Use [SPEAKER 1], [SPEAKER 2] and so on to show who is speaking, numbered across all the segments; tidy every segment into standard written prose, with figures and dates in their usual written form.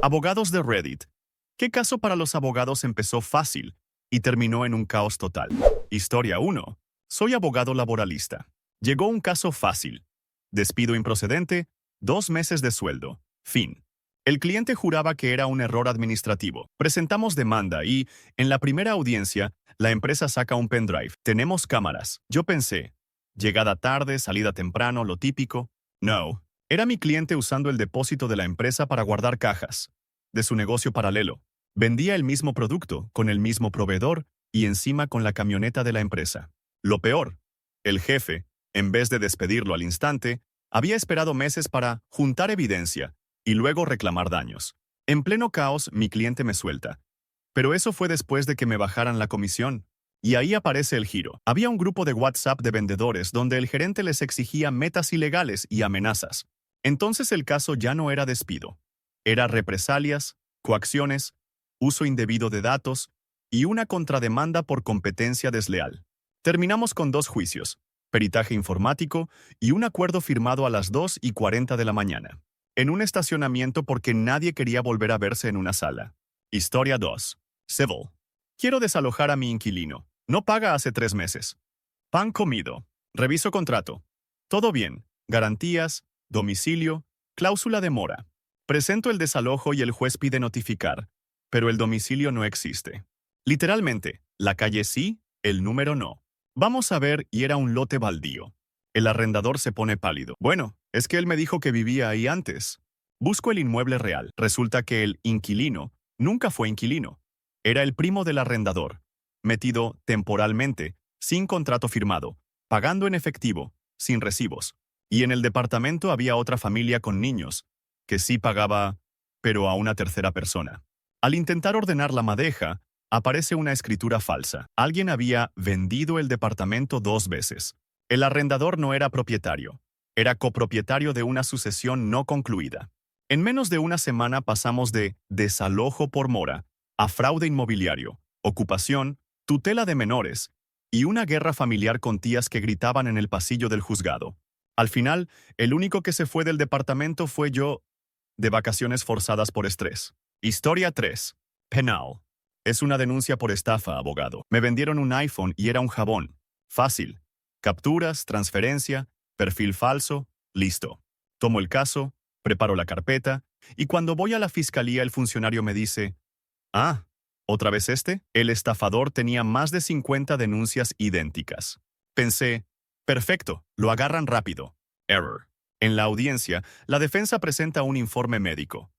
[SPEAKER 1] Abogados de Reddit. ¿Qué caso para los abogados empezó fácil y terminó en un caos total? Historia 1. Soy abogado laboralista. Llegó un caso fácil. Despido improcedente, 2 meses de sueldo. Fin. El cliente juraba que era un error administrativo. Presentamos demanda y, en la primera audiencia, la empresa saca un pendrive. Tenemos cámaras. Yo pensé, llegada tarde, salida temprano, lo típico. No. Era mi cliente usando el depósito de la empresa para guardar cajas de su negocio paralelo. Vendía el mismo producto, con el mismo proveedor y encima con la camioneta de la empresa. Lo peor, el jefe, en vez de despedirlo al instante, había esperado meses para juntar evidencia y luego reclamar daños. En pleno caos, mi cliente me suelta. Pero eso fue después de que me bajaran la comisión. Y ahí aparece el giro. Había un grupo de WhatsApp de vendedores donde el gerente les exigía metas ilegales y amenazas. Entonces el caso ya no era despido. Era represalias, coacciones, uso indebido de datos y una contrademanda por competencia desleal. Terminamos con 2 juicios, peritaje informático y un acuerdo firmado a las 2:40 de la mañana, en un estacionamiento porque nadie quería volver a verse en una sala. Historia 2. Civil. Quiero desalojar a mi inquilino. No paga hace 3 meses. Pan comido. Reviso contrato. Todo bien. Garantías, domicilio, cláusula de mora. Presento el desalojo y el juez pide notificar, pero el domicilio no existe. Literalmente, la calle sí, el número no. Vamos a ver y era un lote baldío. El arrendador se pone pálido. Bueno, es que él me dijo que vivía ahí antes. Busco el inmueble real. Resulta que el inquilino nunca fue inquilino. Era el primo del arrendador, metido temporalmente, sin contrato firmado, pagando en efectivo, sin recibos. Y en el departamento había otra familia con niños, que sí pagaba, pero a una tercera persona. Al intentar ordenar la madeja, aparece una escritura falsa. Alguien había vendido el departamento 2 veces. El arrendador no era propietario, era copropietario de una sucesión no concluida. En menos de una semana pasamos de desalojo por mora a fraude inmobiliario, ocupación, tutela de menores y una guerra familiar con tías que gritaban en el pasillo del juzgado. Al final, el único que se fue del departamento fue yo, de vacaciones forzadas por estrés. Historia 3. Penal. Es una denuncia por estafa, abogado. Me vendieron un iPhone y era un jabón. Fácil. Capturas, transferencia, perfil falso, listo. Tomo el caso, preparo la carpeta, y cuando voy a la fiscalía el funcionario me dice, ah, ¿otra vez este? El estafador tenía más de 50 denuncias idénticas. Pensé, perfecto, lo agarran rápido. Error. En la audiencia, la defensa presenta un informe médico.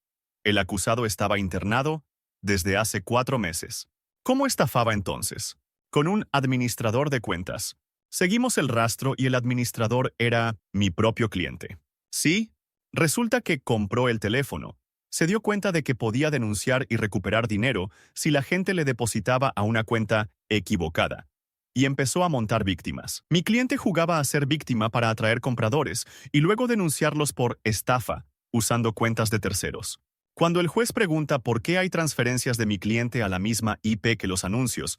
[SPEAKER 1] El acusado estaba internado desde hace 4 meses. ¿Cómo estafaba entonces? Con un administrador de cuentas. Seguimos el rastro y el administrador era mi propio cliente. Sí, resulta que compró el teléfono. Se dio cuenta de que podía denunciar y recuperar dinero si la gente le depositaba a una cuenta equivocada. Y empezó a montar víctimas. Mi cliente jugaba a ser víctima para atraer compradores y luego denunciarlos por estafa, usando cuentas de terceros. Cuando el juez pregunta por qué hay transferencias de mi cliente a la misma IP que los anuncios,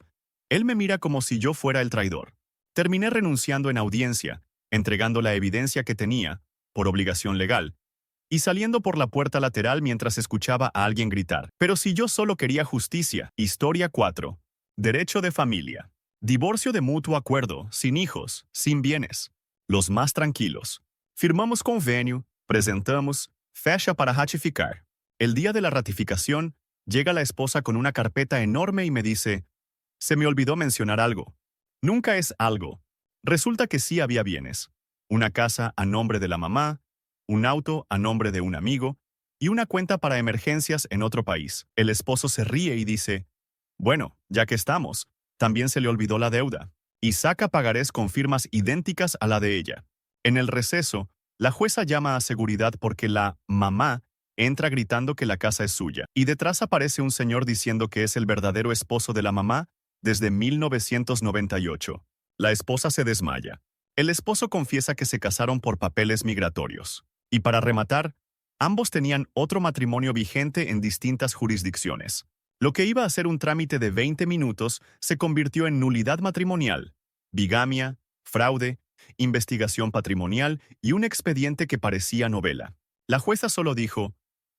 [SPEAKER 1] él me mira como si yo fuera el traidor. Terminé renunciando en audiencia, entregando la evidencia que tenía, por obligación legal, y saliendo por la puerta lateral mientras escuchaba a alguien gritar. Pero si yo solo quería justicia. Historia 4. Derecho de familia. Divorcio de mutuo acuerdo, sin hijos, sin bienes. Los más tranquilos. Firmamos convenio, presentamos, fecha para ratificar. El día de la ratificación, llega la esposa con una carpeta enorme y me dice, se me olvidó mencionar algo. Nunca es algo. Resulta que sí había bienes. Una casa a nombre de la mamá, un auto a nombre de un amigo y una cuenta para emergencias en otro país. El esposo se ríe y dice, bueno, ya que estamos, también se le olvidó la deuda, y saca pagarés con firmas idénticas a la de ella. En el receso, la jueza llama a seguridad porque la mamá entra gritando que la casa es suya, y detrás aparece un señor diciendo que es el verdadero esposo de la mamá desde 1998. La esposa se desmaya. El esposo confiesa que se casaron por papeles migratorios. Y para rematar, ambos tenían otro matrimonio vigente en distintas jurisdicciones. Lo que iba a ser un trámite de 20 minutos se convirtió en nulidad matrimonial, bigamia, fraude, investigación patrimonial y un expediente que parecía novela. La jueza solo dijo,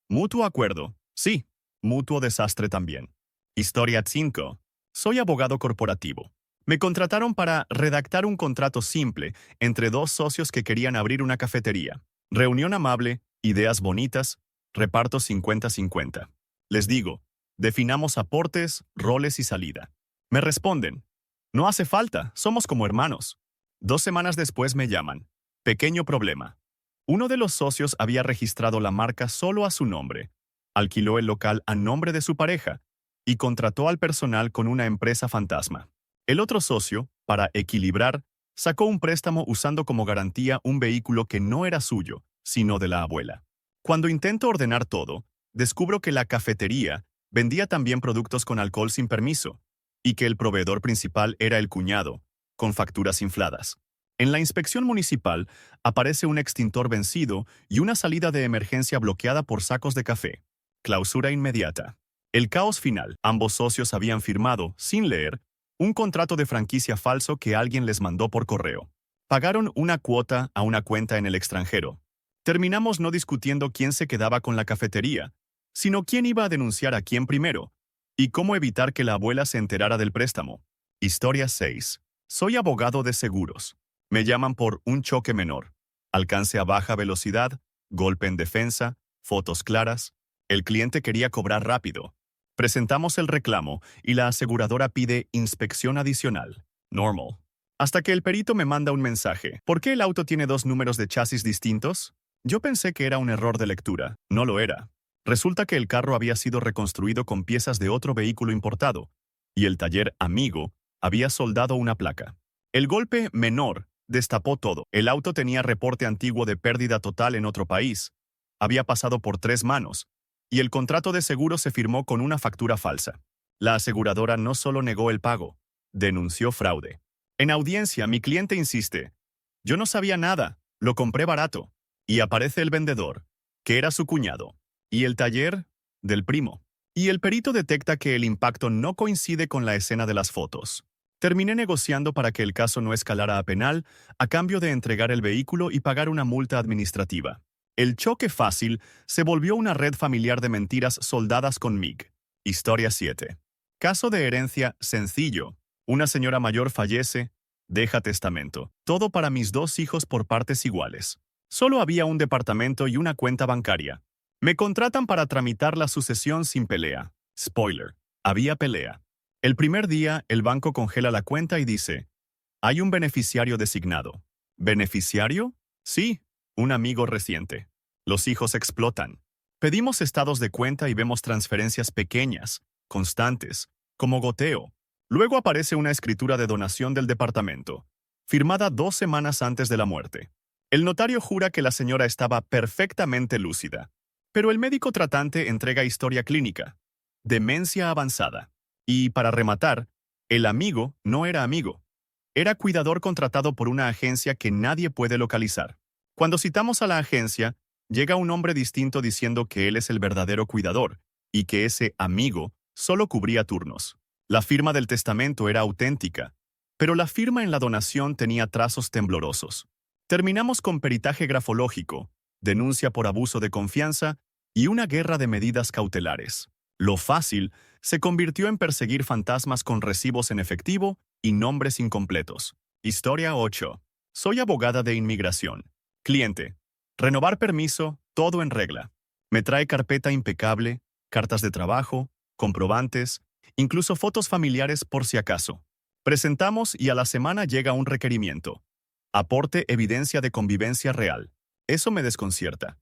[SPEAKER 1] mutuo acuerdo, Sí, mutuo desastre también. Historia 5. Soy abogado corporativo. Me contrataron para redactar un contrato simple entre dos socios que querían abrir una cafetería. Reunión amable, ideas bonitas, reparto 50-50. Les digo, definamos aportes, roles y salida. Me responden, no hace falta, somos como hermanos. 2 semanas después me llaman. Pequeño problema. Uno de los socios había registrado la marca solo a su nombre, alquiló el local a nombre de su pareja y contrató al personal con una empresa fantasma. El otro socio, para equilibrar, sacó un préstamo usando como garantía un vehículo que no era suyo, sino de la abuela. Cuando intento ordenar todo, descubro que la cafetería vendía también productos con alcohol sin permiso y que el proveedor principal era el cuñado, con facturas infladas. En la inspección municipal aparece un extintor vencido y una salida de emergencia bloqueada por sacos de café. Clausura inmediata. El caos final. Ambos socios habían firmado, sin leer, un contrato de franquicia falso que alguien les mandó por correo. Pagaron una cuota a una cuenta en el extranjero. Terminamos no discutiendo quién se quedaba con la cafetería, sino quién iba a denunciar a quién primero, y cómo evitar que la abuela se enterara del préstamo. Historia 6. Soy abogado de seguros. Me llaman por un choque menor. Alcance a baja velocidad, golpe en defensa, fotos claras. El cliente quería cobrar rápido. Presentamos el reclamo y la aseguradora pide inspección adicional. Normal. Hasta que el perito me manda un mensaje. ¿Por qué el auto tiene 2 números de chasis distintos? Yo pensé que era un error de lectura. No lo era. Resulta que el carro había sido reconstruido con piezas de otro vehículo importado, y el taller amigo había soldado una placa. El golpe menor destapó todo. El auto tenía reporte antiguo de pérdida total en otro país. Había pasado por 3 manos, y el contrato de seguro se firmó con una factura falsa. La aseguradora no solo negó el pago, denunció fraude. En audiencia, mi cliente insiste, yo no sabía nada, lo compré barato. Y aparece el vendedor, que era su cuñado, y el taller, del primo. Y el perito detecta que el impacto no coincide con la escena de las fotos. Terminé negociando para que el caso no escalara a penal, a cambio de entregar el vehículo y pagar una multa administrativa. El choque fácil se volvió una red familiar de mentiras soldadas con MIG. Historia 7. Caso de herencia sencillo. Una señora mayor fallece, deja testamento. Todo para mis 2 hijos por partes iguales. Solo había un departamento y una cuenta bancaria. Me contratan para tramitar la sucesión sin pelea. Spoiler. Había pelea. El primer día, el banco congela la cuenta y dice, hay un beneficiario designado. ¿Beneficiario? Sí, un amigo reciente. Los hijos explotan. Pedimos estados de cuenta y vemos transferencias pequeñas, constantes, como goteo. Luego aparece una escritura de donación del departamento, firmada 2 semanas antes de la muerte. El notario jura que la señora estaba perfectamente lúcida, pero el médico tratante entrega historia clínica, demencia avanzada. Y, para rematar, el amigo no era amigo. Era cuidador contratado por una agencia que nadie puede localizar. Cuando citamos a la agencia, llega un hombre distinto diciendo que él es el verdadero cuidador y que ese amigo solo cubría turnos. La firma del testamento era auténtica, pero la firma en la donación tenía trazos temblorosos. Terminamos con peritaje grafológico, denuncia por abuso de confianza y una guerra de medidas cautelares. Lo fácil se convirtió en perseguir fantasmas con recibos en efectivo y nombres incompletos. Historia 8. Soy abogada de inmigración. Cliente. Renovar permiso, todo en regla. Me trae carpeta impecable, cartas de trabajo, comprobantes, incluso fotos familiares por si acaso. Presentamos y a la semana llega un requerimiento. Aporte evidencia de convivencia real. Eso me desconcierta.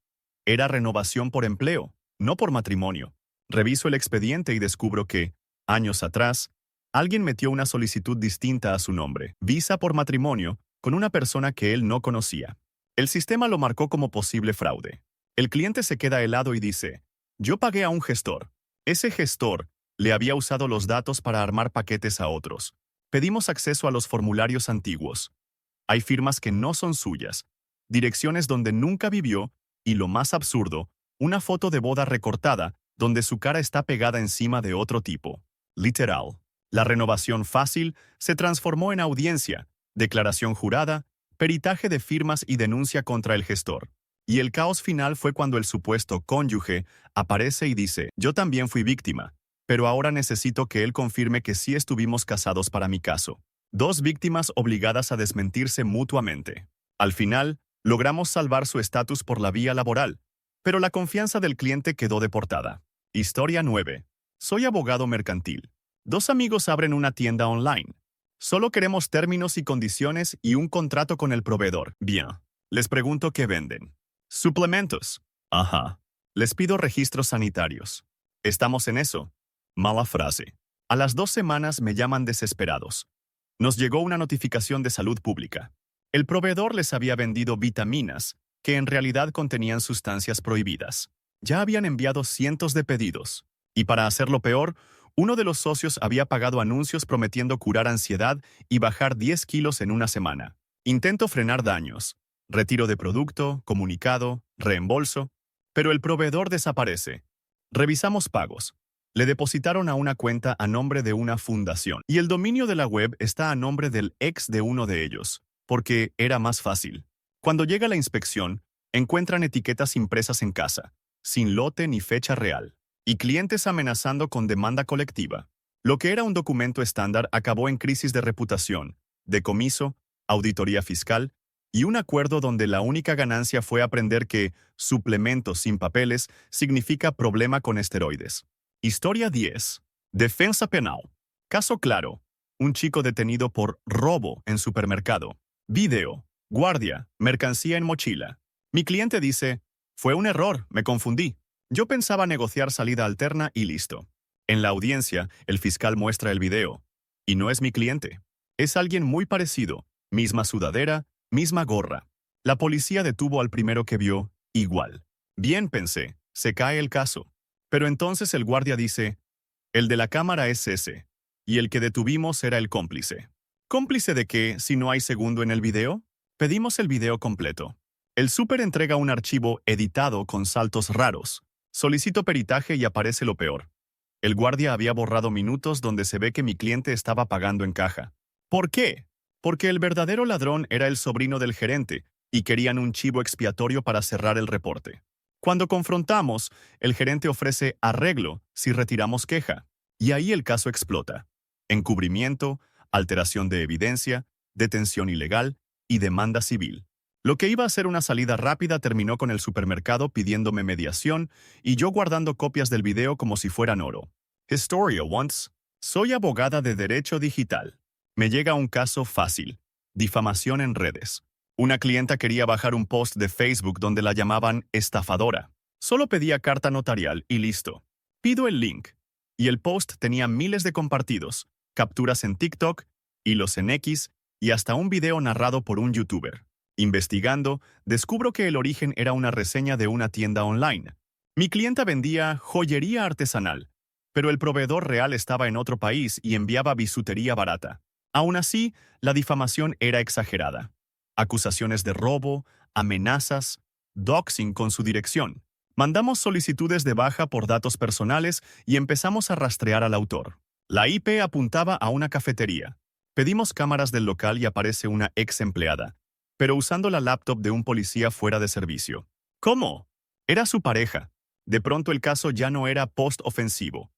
[SPEAKER 1] Era renovación por empleo, no por matrimonio. Reviso el expediente y descubro que, años atrás, alguien metió una solicitud distinta a su nombre, visa por matrimonio, con una persona que él no conocía. El sistema lo marcó como posible fraude. El cliente se queda helado y dice, yo pagué a un gestor. Ese gestor le había usado los datos para armar paquetes a otros. Pedimos acceso a los formularios antiguos. Hay firmas que no son suyas, direcciones donde nunca vivió y, lo más absurdo, una foto de boda recortada donde su cara está pegada encima de otro tipo. Literal. La renovación fácil se transformó en audiencia, declaración jurada, peritaje de firmas y denuncia contra el gestor. Y el caos final fue cuando el supuesto cónyuge aparece y dice, yo también fui víctima, pero ahora necesito que él confirme que sí estuvimos casados para mi caso. Dos víctimas obligadas a desmentirse mutuamente. Al final, logramos salvar su estatus por la vía laboral, pero la confianza del cliente quedó deportada. Historia 9. Soy abogado mercantil. Dos amigos abren una tienda online. Solo queremos términos y condiciones y un contrato con el proveedor. Bien. Les pregunto qué venden. Suplementos. Ajá. Les pido registros sanitarios. Estamos en eso. Mala frase. A las 2 semanas me llaman desesperados. Nos llegó una notificación de salud pública. El proveedor les había vendido vitaminas que en realidad contenían sustancias prohibidas. Ya habían enviado cientos de pedidos. Y para hacerlo peor, uno de los socios había pagado anuncios prometiendo curar ansiedad y bajar 10 kilos en una semana. Intento frenar daños. Retiro de producto, comunicado, reembolso. Pero el proveedor desaparece. Revisamos pagos. Le depositaron a una cuenta a nombre de una fundación. Y el dominio de la web está a nombre del ex de uno de ellos, porque era más fácil. Cuando llega la inspección, encuentran etiquetas impresas en casa, sin lote ni fecha real, y clientes amenazando con demanda colectiva. Lo que era un documento estándar acabó en crisis de reputación, decomiso, auditoría fiscal y un acuerdo donde la única ganancia fue aprender que suplemento sin papeles significa problema con esteroides. Historia 10. Defensa penal. Caso claro. Un chico detenido por robo en supermercado. Video. Guardia. Mercancía en mochila. Mi cliente dice, fue un error, me confundí. Yo pensaba negociar salida alterna y listo. En la audiencia, el fiscal muestra el video. Y no es mi cliente. Es alguien muy parecido. Misma sudadera, misma gorra. La policía detuvo al primero que vio, igual. Bien, pensé, se cae el caso. Pero entonces el guardia dice, el de la cámara es ese, y el que detuvimos era el cómplice. ¿Cómplice de qué si no hay segundo en el video? Pedimos el video completo. El súper entrega un archivo editado con saltos raros. Solicito peritaje y aparece lo peor. El guardia había borrado minutos donde se ve que mi cliente estaba pagando en caja. ¿Por qué? Porque el verdadero ladrón era el sobrino del gerente y querían un chivo expiatorio para cerrar el reporte. Cuando confrontamos, el gerente ofrece arreglo si retiramos queja, y ahí el caso explota. Encubrimiento, alteración de evidencia, detención ilegal y demanda civil. Lo que iba a ser una salida rápida terminó con el supermercado pidiéndome mediación y yo guardando copias del video como si fueran oro. Historia once. Soy abogada de derecho digital. Me llega un caso fácil. Difamación en redes. Una clienta quería bajar un post de Facebook donde la llamaban estafadora. Solo pedía carta notarial y listo. Pido el link. Y el post tenía miles de compartidos, capturas en TikTok, hilos en X y hasta un video narrado por un youtuber. Investigando, descubro que el origen era una reseña de una tienda online. Mi clienta vendía joyería artesanal, pero el proveedor real estaba en otro país y enviaba bisutería barata. Aún así, la difamación era exagerada. Acusaciones de robo, amenazas, doxing con su dirección. Mandamos solicitudes de baja por datos personales y empezamos a rastrear al autor. La IP apuntaba a una cafetería. Pedimos cámaras del local y aparece una ex empleada, pero usando la laptop de un policía fuera de servicio. ¿Cómo? Era su pareja. De pronto el caso ya no era post-ofensivo.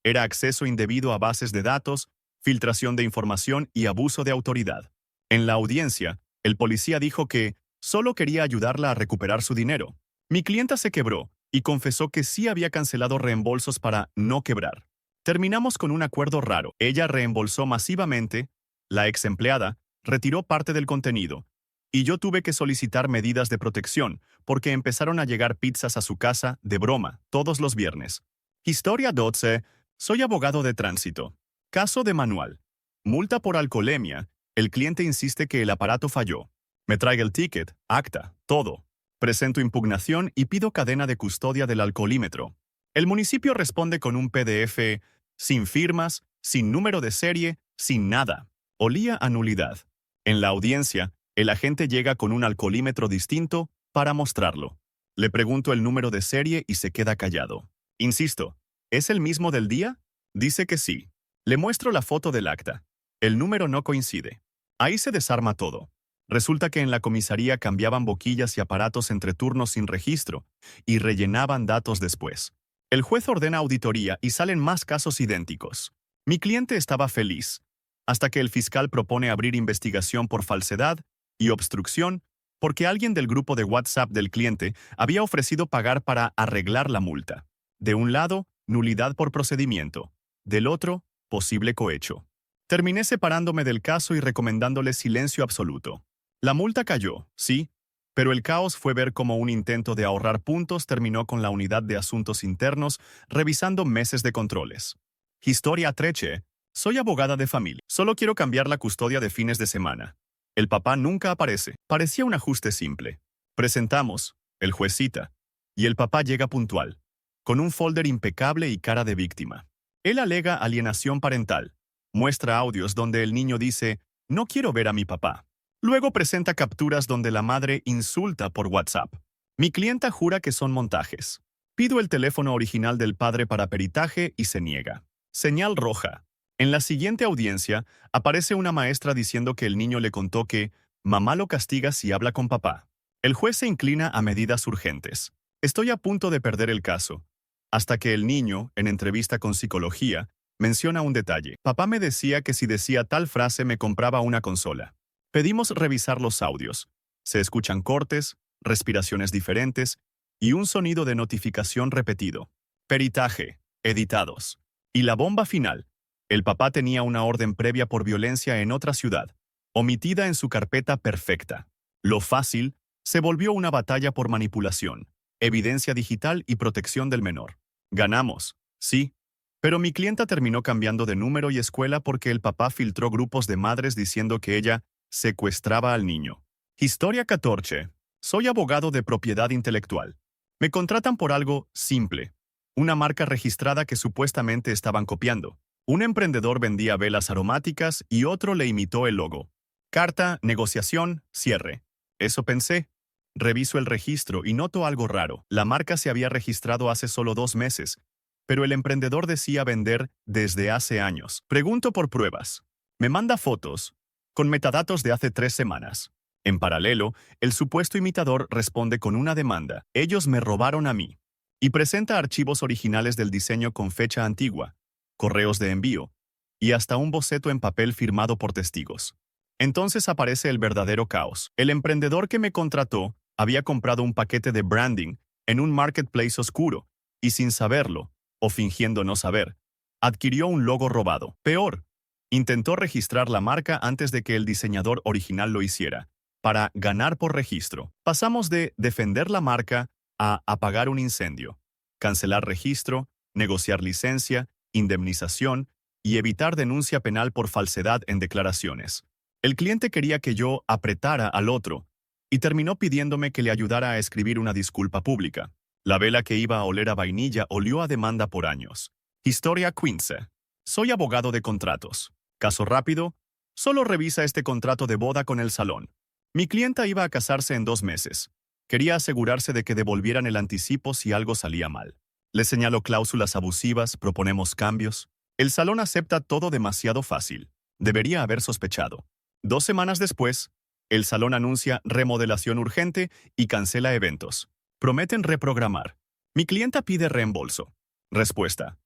[SPEAKER 1] Era acceso indebido a bases de datos, filtración de información y abuso de autoridad. En la audiencia, el policía dijo que solo quería ayudarla a recuperar su dinero. Mi clienta se quebró y confesó que sí había cancelado reembolsos para no quebrar. Terminamos con un acuerdo raro. Ella reembolsó masivamente, la ex empleada retiró parte del contenido, y yo tuve que solicitar medidas de protección porque empezaron a llegar pizzas a su casa de broma todos los viernes. Historia 12. Soy abogado de tránsito. Caso de manual. Multa por alcoholemia. El cliente insiste que el aparato falló. Me traiga el ticket, acta, todo. Presento impugnación y pido cadena de custodia del alcoholímetro. El municipio responde con un PDF sin firmas, sin número de serie, sin nada. Olía a nulidad. En la audiencia, el agente llega con un alcoholímetro distinto para mostrarlo. Le pregunto el número de serie y se queda callado. Insisto, ¿es el mismo del día? Dice que sí. Le muestro la foto del acta. El número no coincide. Ahí se desarma todo. Resulta que en la comisaría cambiaban boquillas y aparatos entre turnos sin registro y rellenaban datos después. El juez ordena auditoría y salen más casos idénticos. Mi cliente estaba feliz, hasta que el fiscal propone abrir investigación por falsedad y obstrucción porque alguien del grupo de WhatsApp del cliente había ofrecido pagar para arreglar la multa. De un lado, nulidad por procedimiento. Del otro, posible cohecho. Terminé separándome del caso y recomendándole silencio absoluto. La multa cayó, sí, pero el caos fue ver cómo un intento de ahorrar puntos terminó con la unidad de asuntos internos revisando meses de controles. Historia treche. Soy abogada de familia. Solo quiero cambiar la custodia de fines de semana. El papá nunca aparece. Parecía un ajuste simple. Presentamos, el juez cita, y el papá llega puntual, con un folder impecable y cara de víctima. Él alega alienación parental. Muestra audios donde el niño dice, no quiero ver a mi papá. Luego presenta capturas donde la madre insulta por WhatsApp. Mi clienta jura que son montajes. Pido el teléfono original del padre para peritaje y se niega. Señal roja. En la siguiente audiencia, aparece una maestra diciendo que el niño le contó que mamá lo castiga si habla con papá. El juez se inclina a medidas urgentes. Estoy a punto de perder el caso. Hasta que el niño, en entrevista con psicología, menciona un detalle. Papá me decía que si decía tal frase me compraba una consola. Pedimos revisar los audios. Se escuchan cortes, respiraciones diferentes y un sonido de notificación repetido. Peritaje, editados. Y la bomba final. El papá tenía una orden previa por violencia en otra ciudad, omitida en su carpeta perfecta. Lo fácil se volvió una batalla por manipulación, evidencia digital y protección del menor. Ganamos, sí, pero mi clienta terminó cambiando de número y escuela porque el papá filtró grupos de madres diciendo que ella secuestraba al niño. Historia 14. Soy abogado de propiedad intelectual. Me contratan por algo simple, una marca registrada que supuestamente estaban copiando. Un emprendedor vendía velas aromáticas y otro le imitó el logo. Carta, negociación, cierre. Eso pensé. Reviso el registro y noto algo raro. La marca se había registrado hace solo 2 meses, pero el emprendedor decía vender desde hace años. Pregunto por pruebas. Me manda fotos, con metadatos de hace 3 semanas. En paralelo, el supuesto imitador responde con una demanda. Ellos me robaron a mí. Y presenta archivos originales del diseño con fecha antigua, correos de envío, y hasta un boceto en papel firmado por testigos. Entonces aparece el verdadero caos. El emprendedor que me contrató había comprado un paquete de branding en un marketplace oscuro, y sin saberlo, o fingiendo no saber, adquirió un logo robado. Peor, intentó registrar la marca antes de que el diseñador original lo hiciera, para ganar por registro. Pasamos de defender la marca a apagar un incendio, cancelar registro, negociar licencia, indemnización y evitar denuncia penal por falsedad en declaraciones. El cliente quería que yo apretara al otro y terminó pidiéndome que le ayudara a escribir una disculpa pública. La vela que iba a oler a vainilla olió a demanda por años. Historia 15. Soy abogado de contratos. Caso rápido, solo revisa este contrato de boda con el salón. Mi clienta iba a casarse en 2 meses. Quería asegurarse de que devolvieran el anticipo si algo salía mal. Le señalo cláusulas abusivas, proponemos cambios. El salón acepta todo demasiado fácil. Debería haber sospechado. 2 semanas después, el salón anuncia remodelación urgente y cancela eventos. Prometen reprogramar. Mi clienta pide reembolso. Respuesta.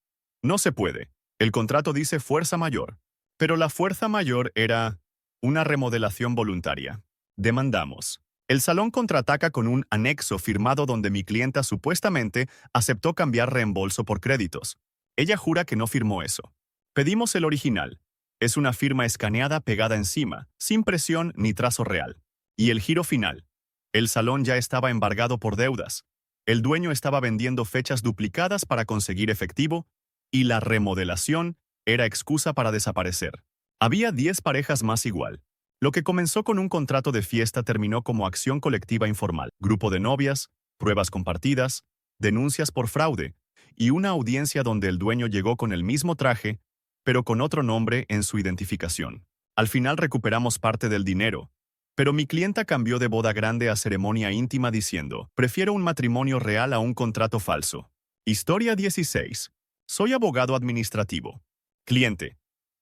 [SPEAKER 1] No se puede. El contrato dice fuerza mayor. Pero la fuerza mayor era una remodelación voluntaria. Demandamos. El salón contraataca con un anexo firmado donde mi clienta supuestamente aceptó cambiar reembolso por créditos. Ella jura que no firmó eso. Pedimos el original. Es una firma escaneada pegada encima, sin presión ni trazo real. Y el giro final. El salón ya estaba embargado por deudas. El dueño estaba vendiendo fechas duplicadas para conseguir efectivo, y la remodelación era excusa para desaparecer. Había 10 parejas más igual. Lo que comenzó con un contrato de fiesta terminó como acción colectiva informal, grupo de novias, pruebas compartidas, denuncias por fraude, y una audiencia donde el dueño llegó con el mismo traje, pero con otro nombre en su identificación. Al final recuperamos parte del dinero, pero mi clienta cambió de boda grande a ceremonia íntima diciendo, prefiero un matrimonio real a un contrato falso. Historia 16. Soy abogado administrativo. Cliente.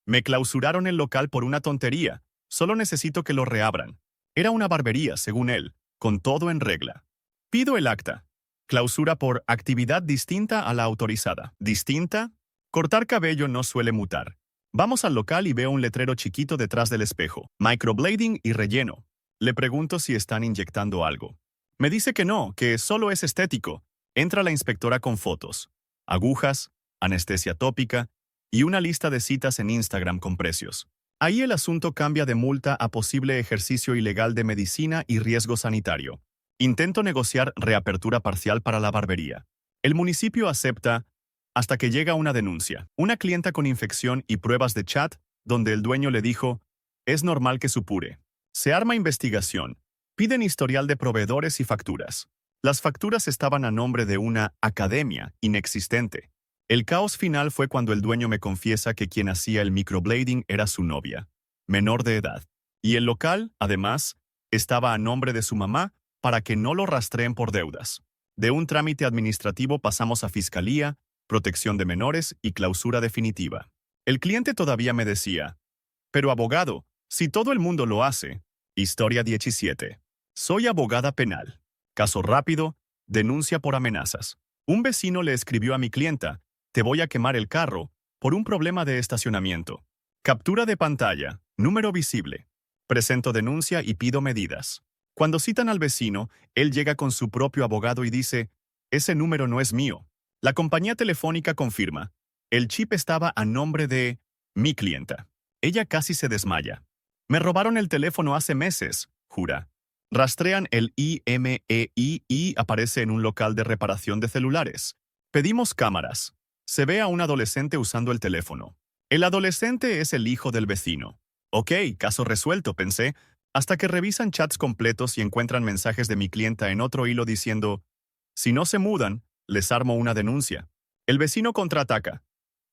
[SPEAKER 1] Me clausuraron el local por una tontería. Solo necesito que lo reabran. Era una barbería, según él, con todo en regla. Pido el acta. Clausura por actividad distinta a la autorizada. ¿Distinta? Cortar cabello no suele mutar. Vamos al local y veo un letrero chiquito detrás del espejo. Microblading y relleno. Le pregunto si están inyectando algo. Me dice que no, que solo es estético. Entra la inspectora con fotos, agujas, anestesia tópica y una lista de citas en Instagram con precios. Ahí el asunto cambia de multa a posible ejercicio ilegal de medicina y riesgo sanitario. Intento negociar reapertura parcial para la barbería. El municipio acepta hasta que llega una denuncia. Una clienta con infección y pruebas de chat donde el dueño le dijo, es normal que supure. Se arma investigación. Piden historial de proveedores y facturas. Las facturas estaban a nombre de una academia inexistente. El caos final fue cuando el dueño me confiesa que quien hacía el microblading era su novia, menor de edad. Y el local, además, estaba a nombre de su mamá para que no lo rastreen por deudas. De un trámite administrativo pasamos a fiscalía, protección de menores y clausura definitiva. El cliente todavía me decía, pero abogado, si todo el mundo lo hace. Historia 17. Soy abogada penal. Caso rápido, denuncia por amenazas. Un vecino le escribió a mi clienta, te voy a quemar el carro, por un problema de estacionamiento. Captura de pantalla, número visible. Presento denuncia y pido medidas. Cuando citan al vecino, él llega con su propio abogado y dice, ese número no es mío. La compañía telefónica confirma, el chip estaba a nombre de mi clienta. Ella casi se desmaya. Me robaron el teléfono hace meses, jura. Rastrean el IMEI y aparece en un local de reparación de celulares. Pedimos cámaras. Se ve a un adolescente usando el teléfono. El adolescente es el hijo del vecino. Ok, caso resuelto, pensé, hasta que revisan chats completos y encuentran mensajes de mi clienta en otro hilo diciendo, si no se mudan, les armo una denuncia. El vecino contraataca.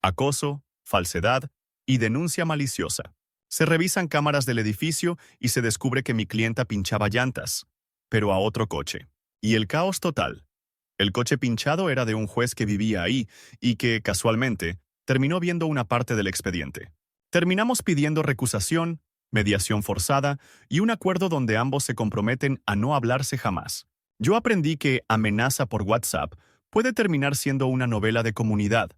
[SPEAKER 1] Acoso, falsedad y denuncia maliciosa. Se revisan cámaras del edificio y se descubre que mi clienta pinchaba llantas, pero a otro coche. Y el caos total. El coche pinchado era de un juez que vivía ahí y que, casualmente, terminó viendo una parte del expediente. Terminamos pidiendo recusación, mediación forzada y un acuerdo donde ambos se comprometen a no hablarse jamás. Yo aprendí que amenaza por WhatsApp puede terminar siendo una novela de comunidad,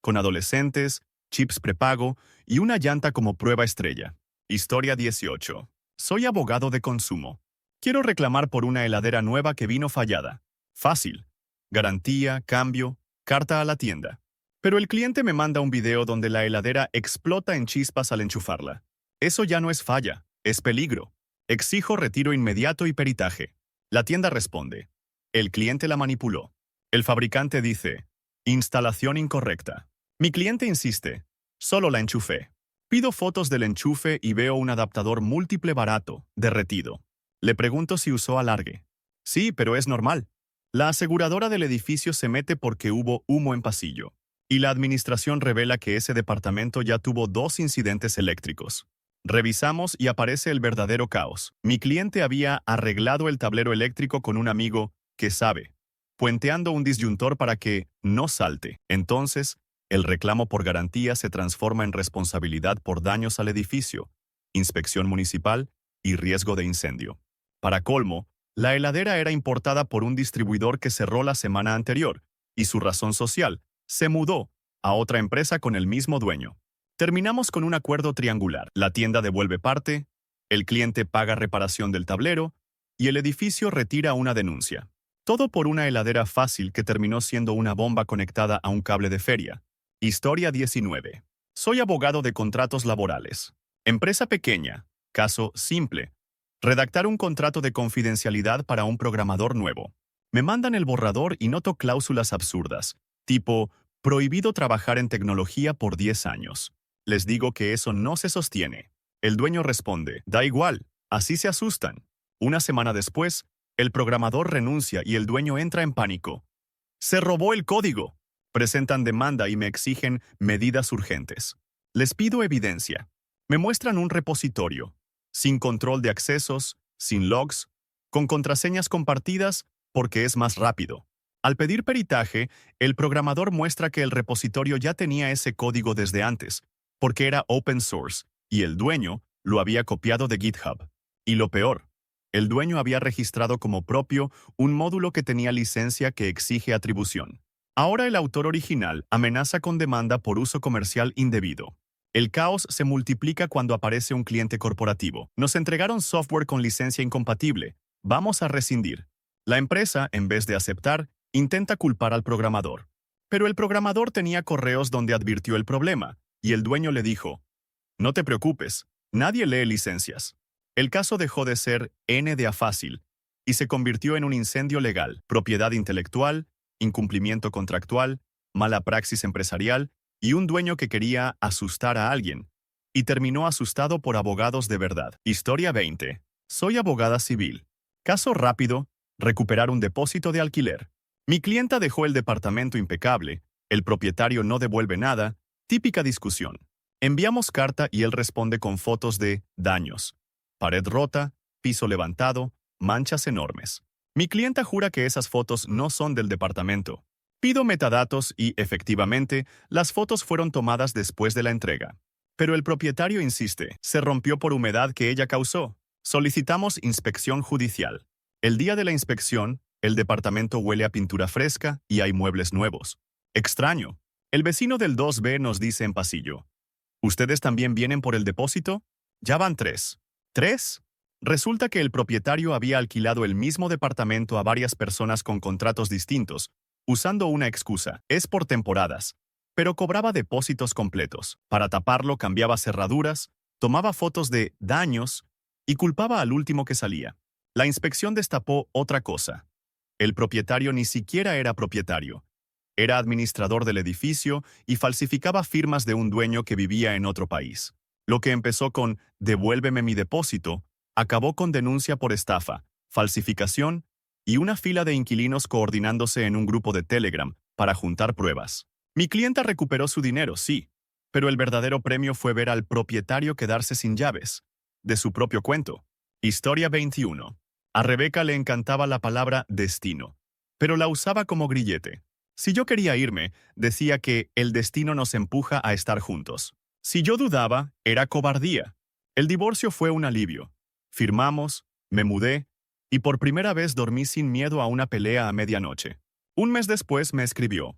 [SPEAKER 1] con adolescentes, chips prepago y una llanta como prueba estrella. Historia 18. Soy abogado de consumo. Quiero reclamar por una heladera nueva que vino fallada. Fácil. Garantía, cambio, carta a la tienda. Pero el cliente me manda un video donde la heladera explota en chispas al enchufarla. Eso ya no es falla, es peligro. Exijo retiro inmediato y peritaje. La tienda responde. El cliente la manipuló. El fabricante dice, instalación incorrecta. Mi cliente insiste, solo la enchufé. Pido fotos del enchufe y veo un adaptador múltiple barato, derretido. Le pregunto si usó alargue. Sí, pero es normal. La aseguradora del edificio se mete porque hubo humo en pasillo. Y la administración revela que ese departamento ya tuvo 2 incidentes eléctricos. Revisamos y aparece el verdadero caos. Mi cliente había arreglado el tablero eléctrico con un amigo que sabe, puenteando un disyuntor para que no salte. Entonces, el reclamo por garantía se transforma en responsabilidad por daños al edificio, inspección municipal y riesgo de incendio. Para colmo, la heladera era importada por un distribuidor que cerró la semana anterior, y su razón social se mudó a otra empresa con el mismo dueño. Terminamos con un acuerdo triangular. La tienda devuelve parte, el cliente paga reparación del tablero y el edificio retira una denuncia. Todo por una heladera fácil que terminó siendo una bomba conectada a un cable de feria. Historia 19. Soy abogado de contratos laborales. Empresa pequeña. Caso simple. Redactar un contrato de confidencialidad para un programador nuevo. Me mandan el borrador y noto cláusulas absurdas, tipo, prohibido trabajar en tecnología por 10 años. Les digo que eso no se sostiene. El dueño responde, da igual, así se asustan. Una semana después, el programador renuncia y el dueño entra en pánico. ¡Se robó el código! Presentan demanda y me exigen medidas urgentes. Les pido evidencia. Me muestran un repositorio, sin control de accesos, sin logs, con contraseñas compartidas porque es más rápido. Al pedir peritaje, el programador muestra que el repositorio ya tenía ese código desde antes, porque era open source, y el dueño lo había copiado de GitHub. Y lo peor, El dueño había registrado como propio un módulo que tenía licencia que exige atribución. Ahora el autor original amenaza con demanda por uso comercial indebido. El caos se multiplica cuando aparece un cliente corporativo. Nos entregaron software con licencia incompatible. Vamos a rescindir. La empresa, en vez de aceptar, intenta culpar al programador. Pero el programador tenía correos donde advirtió el problema, y el dueño le dijo: no te preocupes, nadie lee licencias. El caso dejó de ser NDA fácil y se convirtió en un incendio legal, propiedad intelectual, incumplimiento contractual, mala praxis empresarial y un dueño que quería asustar a alguien. Y terminó asustado por abogados de verdad. Historia 20. Soy abogada civil. Caso rápido: recuperar un depósito de alquiler. Mi clienta dejó el departamento impecable, el propietario no devuelve nada, típica discusión. Enviamos carta y él responde con fotos de daños: pared rota, piso levantado, manchas enormes. Mi clienta jura que esas fotos no son del departamento. Pido metadatos y, efectivamente, las fotos fueron tomadas después de la entrega. Pero el propietario insiste: se rompió por humedad que ella causó. Solicitamos inspección judicial. El día de la inspección, el departamento huele a pintura fresca y hay muebles nuevos. Extraño. El vecino del 2B nos dice en pasillo: ¿ustedes también vienen por el depósito? Ya van 3. ¿3? Resulta que el propietario había alquilado el mismo departamento a varias personas con contratos distintos, usando una excusa: es por temporadas. Pero cobraba depósitos completos. Para taparlo cambiaba cerraduras, tomaba fotos de daños y culpaba al último que salía. La inspección destapó otra cosa. El propietario ni siquiera era propietario. Era administrador del edificio y falsificaba firmas de un dueño que vivía en otro país. Lo que empezó con «devuélveme mi depósito» acabó con denuncia por estafa, falsificación y una fila de inquilinos coordinándose en un grupo de Telegram para juntar pruebas. Mi clienta recuperó su dinero, sí, pero el verdadero premio fue ver al propietario quedarse sin llaves. De su propio cuento. Historia 21. A Rebeca le encantaba la palabra destino, pero la usaba como grillete. Si yo quería irme, decía que el destino nos empuja a estar juntos. Si yo dudaba, era cobardía. El divorcio fue un alivio. Firmamos, me mudé, y por primera vez dormí sin miedo a una pelea a medianoche. Un mes después me escribió: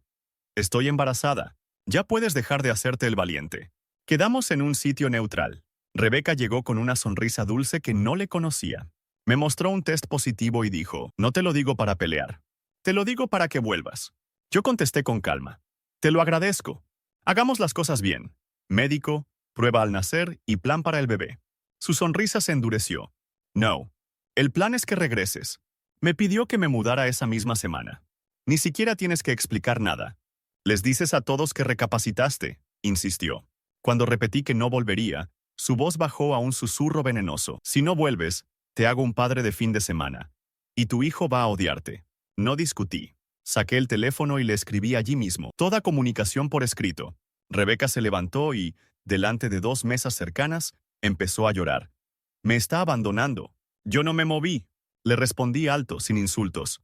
[SPEAKER 1] estoy embarazada. Ya puedes dejar de hacerte el valiente. Quedamos en un sitio neutral. Rebeca llegó con una sonrisa dulce que no le conocía. Me mostró un test positivo y dijo: no te lo digo para pelear. Te lo digo para que vuelvas. Yo contesté con calma: te lo agradezco. Hagamos las cosas bien. Médico, prueba al nacer y plan para el bebé. Su sonrisa se endureció. No. El plan es que regreses. Me pidió que me mudara esa misma semana. Ni siquiera tienes que explicar nada. Les dices a todos que recapacitaste, insistió. Cuando repetí que no volvería, su voz bajó a un susurro venenoso. Si no vuelves, te hago un padre de fin de semana. Y tu hijo va a odiarte. No discutí. Saqué el teléfono y le escribí allí mismo. Toda comunicación por escrito. Rebeca se levantó y, delante de 2 mesas cercanas, empezó a llorar. Me está abandonando. Yo no me moví. Le respondí alto, sin insultos.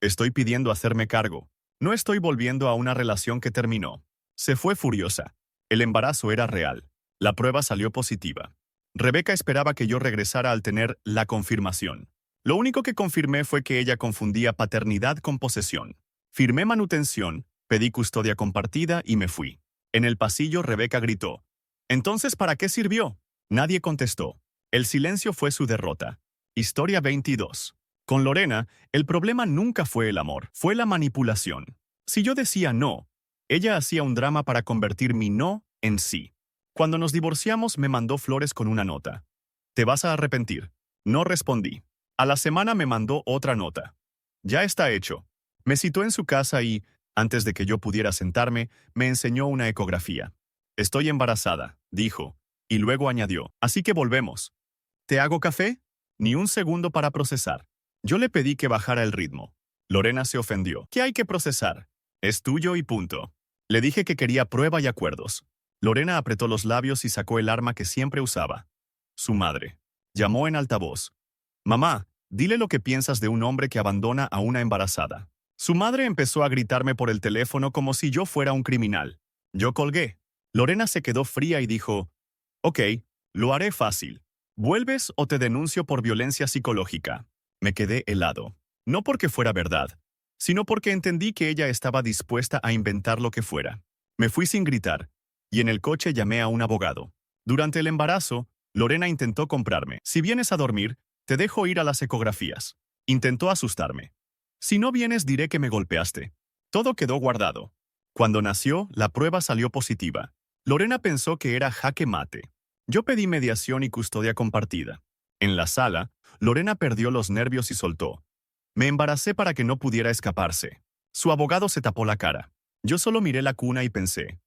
[SPEAKER 1] Estoy pidiendo hacerme cargo. No estoy volviendo a una relación que terminó. Se fue furiosa. El embarazo era real. La prueba salió positiva. Rebeca esperaba que yo regresara al tener la confirmación. Lo único que confirmé fue que ella confundía paternidad con posesión. Firmé manutención, pedí custodia compartida y me fui. En el pasillo Rebeca gritó: ¿entonces para qué sirvió? Nadie contestó. El silencio fue su derrota. Historia 22. Con Lorena, el problema nunca fue el amor, fue la manipulación. Si yo decía no, ella hacía un drama para convertir mi no en sí. Cuando nos divorciamos me mandó flores con una nota. Te vas a arrepentir. No respondí. A la semana me mandó otra nota. Ya está hecho. Me citó en su casa y, antes de que yo pudiera sentarme, me enseñó una ecografía. Estoy embarazada, dijo, y luego añadió: así que volvemos. ¿Te hago café? Ni un segundo para procesar. Yo le pedí que bajara el ritmo. Lorena se ofendió. ¿Qué hay que procesar? Es tuyo y punto. Le dije que quería prueba y acuerdos. Lorena apretó los labios y sacó el arma que siempre usaba. Su madre. Llamó en altavoz. Mamá, dile lo que piensas de un hombre que abandona a una embarazada. Su madre empezó a gritarme por el teléfono como si yo fuera un criminal. Yo colgué. Lorena se quedó fría y dijo: ok, lo haré fácil. ¿Vuelves o te denuncio por violencia psicológica? Me quedé helado. No porque fuera verdad, sino porque entendí que ella estaba dispuesta a inventar lo que fuera. Me fui sin gritar, y en el coche llamé a un abogado. Durante el embarazo, Lorena intentó comprarme. Si vienes a dormir, te dejo ir a las ecografías. Intentó asustarme. Si no vienes, diré que me golpeaste. Todo quedó guardado. Cuando nació, la prueba salió positiva. Lorena pensó que era jaque mate. Yo pedí mediación y custodia compartida. En la sala, Lorena perdió los nervios y soltó. Me embaracé para que no pudiera escaparse. Su abogado se tapó la cara. Yo solo miré la cuna y pensé,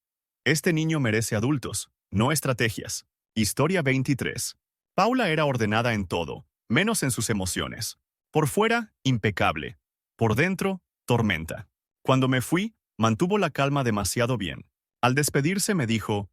[SPEAKER 1] este niño merece adultos, no estrategias. Historia 23. Paula era ordenada en todo, menos en sus emociones. Por fuera, impecable. Por dentro, tormenta. Cuando me fui, mantuvo la calma demasiado bien. Al despedirse me dijo,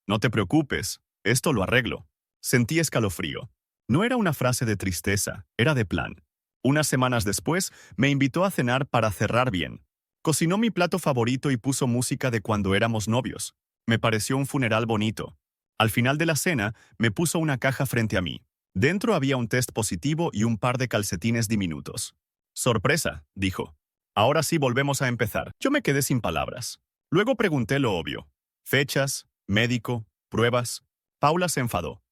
[SPEAKER 1] no te preocupes, esto lo arreglo. Sentí escalofrío. No era una frase de tristeza, era de plan. Unas semanas después, me invitó a cenar para cerrar bien. Cocinó mi plato favorito y puso música de cuando éramos novios. Me pareció un funeral bonito. Al final de la cena, me puso una caja frente a mí. Dentro había un test positivo y un par de calcetines diminutos. Sorpresa, dijo. Ahora sí volvemos a empezar. Yo me quedé sin palabras. Luego pregunté lo obvio. Fechas, médico, pruebas. Paula se enfadó.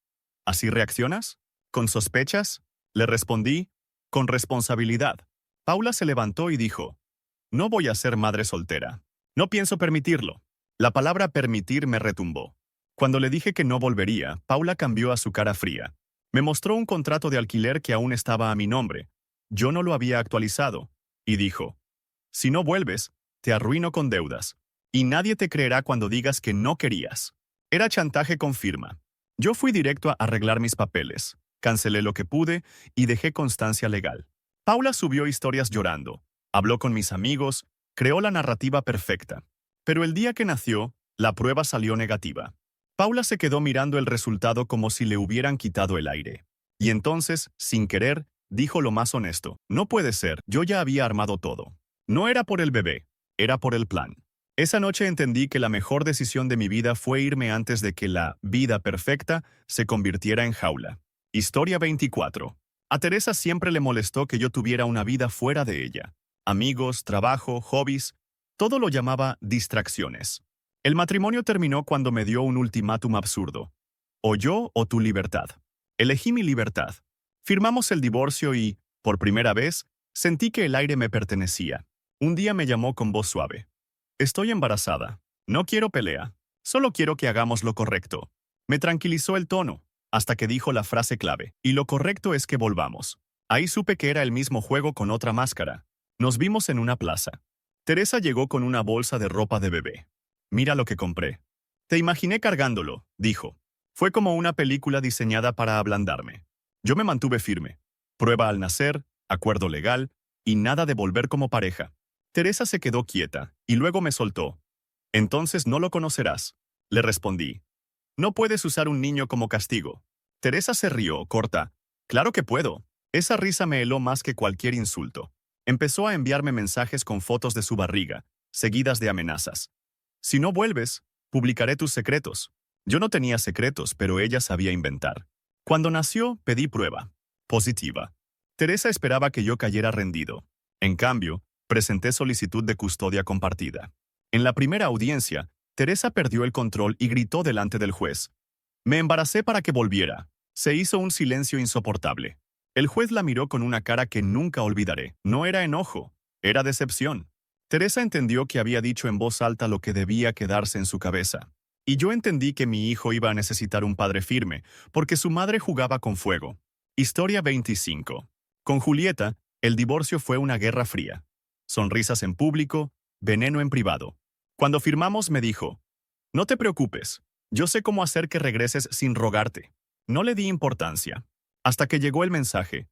[SPEAKER 1] ¿Así reaccionas? ¿Con sospechas? Le respondí, con responsabilidad. Paula se levantó y dijo, no voy a ser madre soltera. No pienso permitirlo. La palabra permitir me retumbó. Cuando le dije que no volvería, Paula cambió a su cara fría. Me mostró un contrato de alquiler que aún estaba a mi nombre. Yo no lo había actualizado. Y dijo, si no vuelves, te arruino con deudas. Y nadie te creerá cuando digas que no querías. Era chantaje con firma. Yo fui directo a arreglar mis papeles. Cancelé lo que pude y dejé constancia legal. Paula subió historias llorando. Habló con mis amigos, creó la narrativa perfecta. Pero el día que nació, la prueba salió negativa. Paula se quedó mirando el resultado como si le hubieran quitado el aire. Y entonces, sin querer, dijo lo más honesto. No puede ser, yo ya había armado todo. No era por el bebé, era por el plan. Esa noche entendí que la mejor decisión de mi vida fue irme antes de que la vida perfecta se convirtiera en jaula. Historia 24. A Teresa siempre le molestó que yo tuviera una vida fuera de ella. Amigos, trabajo, hobbies, todo lo llamaba distracciones. El matrimonio terminó cuando me dio un ultimátum absurdo. O yo o tu libertad. Elegí mi libertad. Firmamos el divorcio y, por primera vez, sentí que el aire me pertenecía. Un día me llamó con voz suave. Estoy embarazada. No quiero pelea. Solo quiero que hagamos lo correcto. Me tranquilizó el tono, hasta que dijo la frase clave. Y lo correcto es que volvamos. Ahí supe que era el mismo juego con otra máscara. Nos vimos en una plaza. Teresa llegó con una bolsa de ropa de bebé. Mira lo que compré. Te imaginé cargándolo, dijo. Fue como una película diseñada para ablandarme. Yo me mantuve firme. Prueba al nacer, acuerdo legal, y nada de volver como pareja. Teresa se quedó quieta, y luego me soltó. Entonces no lo conocerás. Le respondí. No puedes usar un niño como castigo. Teresa se rió, corta. Claro que puedo. Esa risa me heló más que cualquier insulto. Empezó a enviarme mensajes con fotos de su barriga, seguidas de amenazas. Si no vuelves, publicaré tus secretos. Yo no tenía secretos, pero ella sabía inventar. Cuando nació, pedí prueba. Positiva. Teresa esperaba que yo cayera rendido. En cambio, presenté solicitud de custodia compartida. En la primera audiencia, Teresa perdió el control y gritó delante del juez. Me embaracé para que volviera. Se hizo un silencio insoportable. El juez la miró con una cara que nunca olvidaré. No era enojo, era decepción. Teresa entendió que había dicho en voz alta lo que debía quedarse en su cabeza. Y yo entendí que mi hijo iba a necesitar un padre firme, porque su madre jugaba con fuego. Historia 25. Con Julieta, el divorcio fue una guerra fría. Sonrisas en público, veneno en privado. Cuando firmamos me dijo, no te preocupes, yo sé cómo hacer que regreses sin rogarte. No le di importancia. Hasta que llegó el mensaje.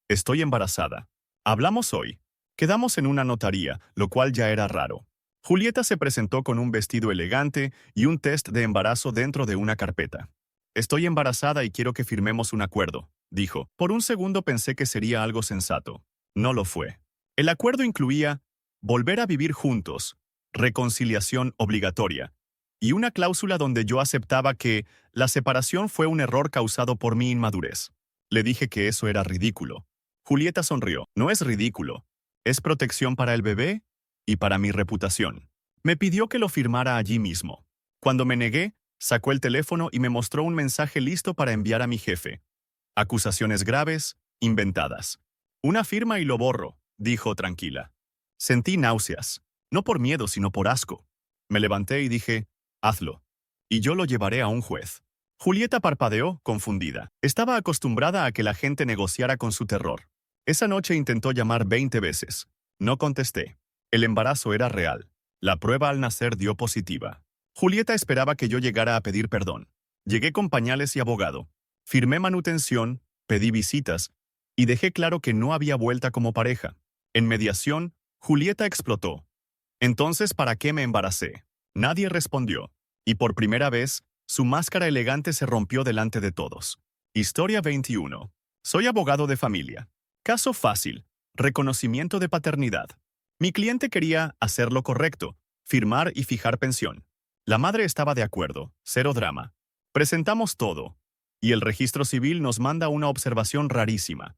[SPEAKER 1] Estoy embarazada. Hablamos hoy. Quedamos en una notaría, lo cual ya era raro. Julieta se presentó con un vestido elegante y un test de embarazo dentro de una carpeta. Estoy embarazada y quiero que firmemos un acuerdo, dijo. Por un segundo pensé que sería algo sensato. No lo fue. El acuerdo incluía volver a vivir juntos, reconciliación obligatoria, y una cláusula donde yo aceptaba que la separación fue un error causado por mi inmadurez. Le dije que eso era ridículo. Julieta sonrió. No es ridículo. Es protección para el bebé y para mi reputación. Me pidió que lo firmara allí mismo. Cuando me negué, sacó el teléfono y me mostró un mensaje listo para enviar a mi jefe. Acusaciones graves, inventadas. Una firma y lo borro, dijo tranquila. Sentí náuseas, no por miedo sino por asco. Me levanté y dije, hazlo. Y yo lo llevaré a un juez. Julieta parpadeó, confundida. Estaba acostumbrada a que la gente negociara con su terror. Esa noche intentó llamar 20 veces. No contesté. El embarazo era real. La prueba al nacer dio positiva. Julieta esperaba que yo llegara a pedir perdón. Llegué con pañales y abogado. Firmé manutención, pedí visitas y dejé claro que no había vuelta como pareja. En mediación, Julieta explotó. Entonces, ¿para qué me embaracé? Nadie respondió. Y por primera vez, su máscara elegante se rompió delante de todos. Historia 21. Soy abogado de familia. Caso fácil. Reconocimiento de paternidad. Mi cliente quería hacer lo correcto, firmar y fijar pensión. La madre estaba de acuerdo, cero drama. Presentamos todo. Y el registro civil nos manda una observación rarísima.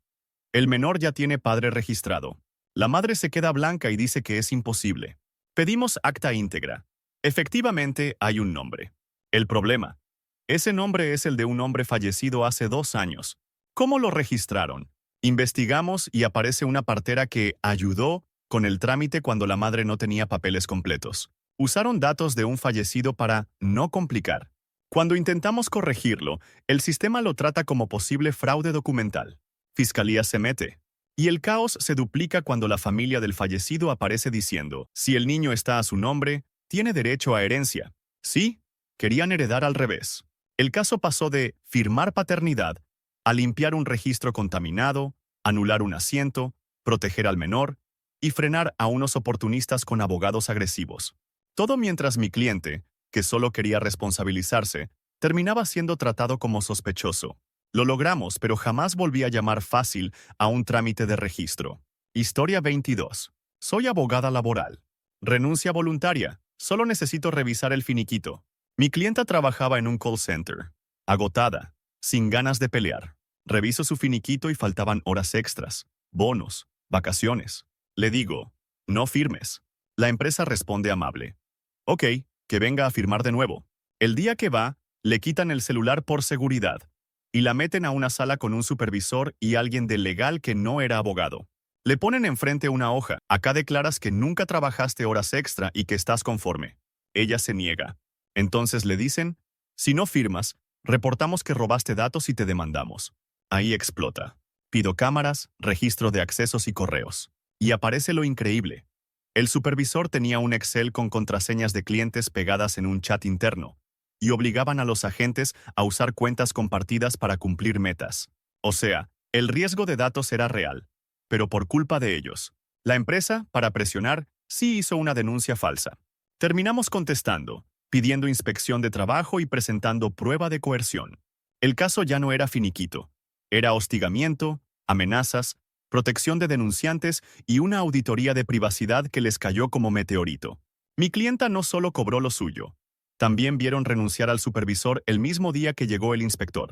[SPEAKER 1] El menor ya tiene padre registrado. La madre se queda blanca y dice que es imposible. Pedimos acta íntegra. Efectivamente, hay un nombre. El problema. Ese nombre es el de un hombre fallecido hace 2 años. ¿Cómo lo registraron? Investigamos y aparece una partera que ayudó con el trámite cuando la madre no tenía papeles completos. Usaron datos de un fallecido para no complicar. Cuando intentamos corregirlo, el sistema lo trata como posible fraude documental. Fiscalía se mete. Y el caos se duplica cuando la familia del fallecido aparece diciendo, si el niño está a su nombre, tiene derecho a herencia. Sí, querían heredar al revés. El caso pasó de firmar paternidad a limpiar un registro contaminado, anular un asiento, proteger al menor y frenar a unos oportunistas con abogados agresivos. Todo mientras mi cliente, que solo quería responsabilizarse, terminaba siendo tratado como sospechoso. Lo logramos, pero jamás volví a llamar fácil a un trámite de registro. Historia 22. Soy abogada laboral. Renuncia voluntaria. Solo necesito revisar el finiquito. Mi clienta trabajaba en un call center. Agotada, sin ganas de pelear. Reviso su finiquito y faltaban horas extras, bonos, vacaciones. Le digo, no firmes. La empresa responde amable. Ok, que venga a firmar de nuevo. El día que va, le quitan el celular por seguridad y la meten a una sala con un supervisor y alguien de legal que no era abogado. Le ponen enfrente una hoja. Acá declaras que nunca trabajaste horas extra y que estás conforme. Ella se niega. Entonces le dicen, si no firmas, reportamos que robaste datos y te demandamos. Ahí explota. Pido cámaras, registro de accesos y correos. Y aparece lo increíble. El supervisor tenía un Excel con contraseñas de clientes pegadas en un chat interno y obligaban a los agentes a usar cuentas compartidas para cumplir metas. O sea, el riesgo de datos era real, pero por culpa de ellos. La empresa, para presionar, sí hizo una denuncia falsa. Terminamos contestando, pidiendo inspección de trabajo y presentando prueba de coerción. El caso ya no era finiquito. Era hostigamiento, amenazas, protección de denunciantes y una auditoría de privacidad que les cayó como meteorito. Mi clienta no solo cobró lo suyo, también vieron renunciar al supervisor el mismo día que llegó el inspector.